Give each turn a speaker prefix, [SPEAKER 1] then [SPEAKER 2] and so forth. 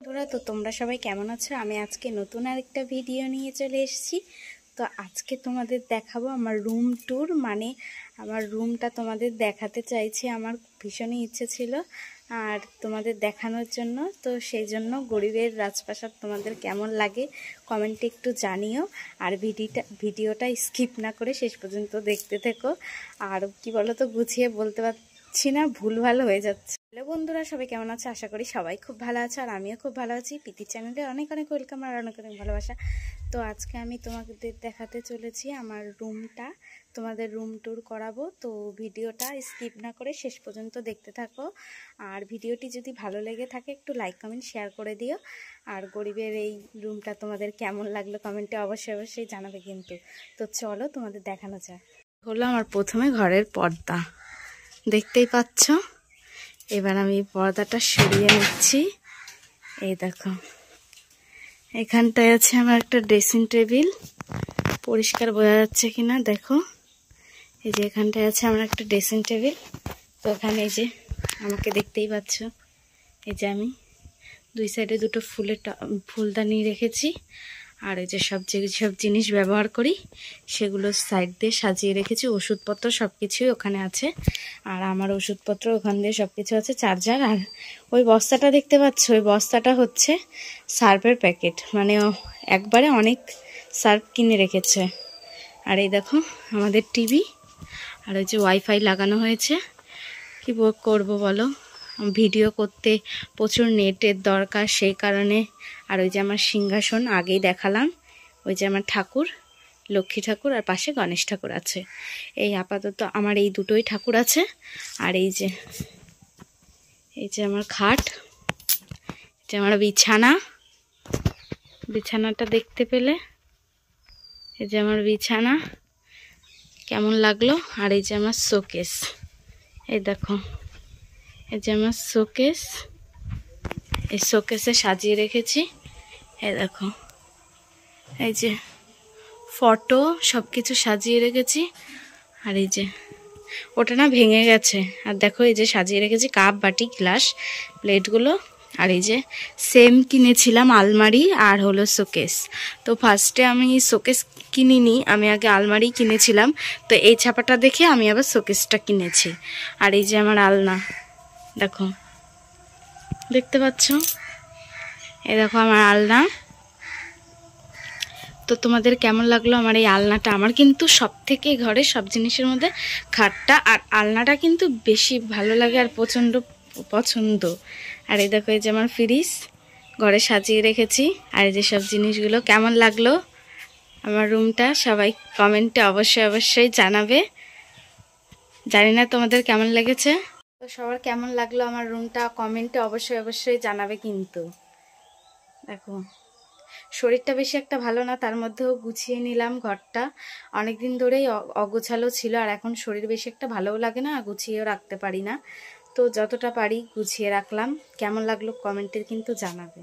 [SPEAKER 1] বন্ধুরা, তো তোমরা সবাই কেমন আছো? আমি আজকে নতুন আরেকটা ভিডিও নিয়ে চলে এসেছি। তো আজকে তোমাদের দেখাবো আমার রুম ট্যুর, মানে আমার রুমটা তোমাদের দেখাতে চাইছি। আমার ভীষণই ইচ্ছে ছিল আর তোমাদের দেখানোর জন্য। তো সেই জন্য গরিবের রাজপ্রাসাদ তোমাদের কেমন লাগে কমেন্টে একটু জানিও। আর ভিডিওটা স্কিপ না করে শেষ পর্যন্ত দেখতে থেকো। আর কি বলো তো, গুছিয়ে বলতে পারছি না, ভুলভাল হয়ে যাচ্ছে। হ্যালো বন্ধুরা, সবাই কেমন আছো? আশা করি সবাই খুব ভালো আছো আর আমিও খুব ভালো আছি। প্রীতি চ্যানেলে অনেক অনেক ওয়েলকাম আর অনেক অনেক ভালোবাসা। তো আজকে আমি তোমাদের দেখাতে চলেছি আমার রুমটা, তোমাদের রুম ট্যুর করাবো। তো ভিডিওটা স্কিপ না করে শেষ পর্যন্ত দেখতে থাকো। আর ভিডিওটি যদি ভালো লেগে থাকে একটু লাইক কমেন্ট শেয়ার করে দিও। আর গরিবের এই রুমটা তোমাদের কেমন লাগলো কমেন্টে অবশ্যই অবশ্যই জানাবে কিন্তু। তো চলো তোমাদের দেখানো যায়। হলো আমার প্রথমে ঘরের পর্দা, দেখতেই পাচ্ছ। এবার আমি পর্দাটা সরিয়ে নিচ্ছি। এই দেখো, এখানটায় আছে আমার একটা ড্রেসিং টেবিল, পরিষ্কার বোঝা যাচ্ছে কিনা দেখো। এই যে এখানটায় আছে আমার একটা ড্রেসিং টেবিল। তো এখানে এই যে আমাকে দেখতেই পাচ্ছ, এই যে আমি দুই সাইডে দুটো ফুলদানি রেখেছি। আর এই যে সব জিনিস ব্যবহার করি সেগুলো সাইড দিয়ে সাজিয়ে রেখেছি। ওষুধপত্র সব কিছুই ওখানে আছে। আর আমার ওষুধপত্র ওখান দিয়ে সব কিছু আছে, চার্জার। আর ওই বস্তাটা দেখতে পাচ্ছ, ওই বস্তাটা হচ্ছে সার্ফের প্যাকেট, মানে একবারে অনেক সার্ফ কিনে রেখেছে। আর এই দেখো আমাদের টিভি, আর ওই যে ওয়াইফাই লাগানো হয়েছে। কি করব বলো, ভিডিও করতে প্রচুর নেটের দরকার, সেই কারণে। আর ওই যে আমার সিংহাসন আগেই দেখালাম, ওই যে আমার ঠাকুর, লক্ষ্মী ঠাকুর, আর পাশে গণেশ ঠাকুর আছে। এই আপাতত আমার এই দুটোই ঠাকুর আছে। আর এই যে আমার খাট, যে আমার বিছানাটা দেখতে পেলে, এই যে আমার বিছানা কেমন লাগলো। আর এই যে আমার শোকেস, এই দেখো, এই যে আমার শোকেস, এই শোকেসে সাজিয়ে রেখেছি। এই দেখো, এই যে ফটো সব কিছু সাজিয়ে রেখেছি। আর এই যে ওটা না ভেঙে গেছে। আর দেখো এই যে সাজিয়ে রেখেছি কাপ বাটি গ্লাস প্লেটগুলো। আর এই যে সেম কিনেছিলাম আলমারি আর হলো শোকেস। তো ফার্স্টে আমি শোকেস কিনিনি, আমি আগে আলমারি কিনেছিলাম। তো এই ছাপাটা দেখে আমি আবার শোকেসটা কিনেছি। আর এই যে আমার আলনা দেখো, দেখতে পাচ্ছ, এই দেখো আমার আলনা। তো তোমাদের কেমন লাগলো আমার এই আলনাটা? আমার কিন্তু সব থেকে ঘরের সব জিনিসের মধ্যে খাটটা আর আলনাটা কিন্তু বেশি ভালো লাগে আর প্রচণ্ড পছন্দ। আর এই দেখো, এই যে আমার ফ্রিজ ঘরে সাজিয়ে রেখেছি। আর এই যে সব জিনিসগুলো কেমন লাগলো আমার রুমটা সবাই কমেন্টে অবশ্যই অবশ্যই জানাবে। জানি না তোমাদের কেমন লেগেছে। তো সবার কেমন লাগলো আমার রুমটা কমেন্টে অবশ্যই অবশ্যই জানাবে কিন্তু। দেখো শরীরটা বেশি একটা ভালো না, তার মধ্যেও গুছিয়ে নিলাম ঘরটা। অনেকদিন ধরেই অগোছালো ছিল, আর এখন শরীর বেশি একটা ভালোও লাগে না, গুছিয়েও রাখতে পারি না। তো যতটা পারি গুছিয়ে রাখলাম। কেমন লাগলো কমেন্টে কিন্তু জানাবে।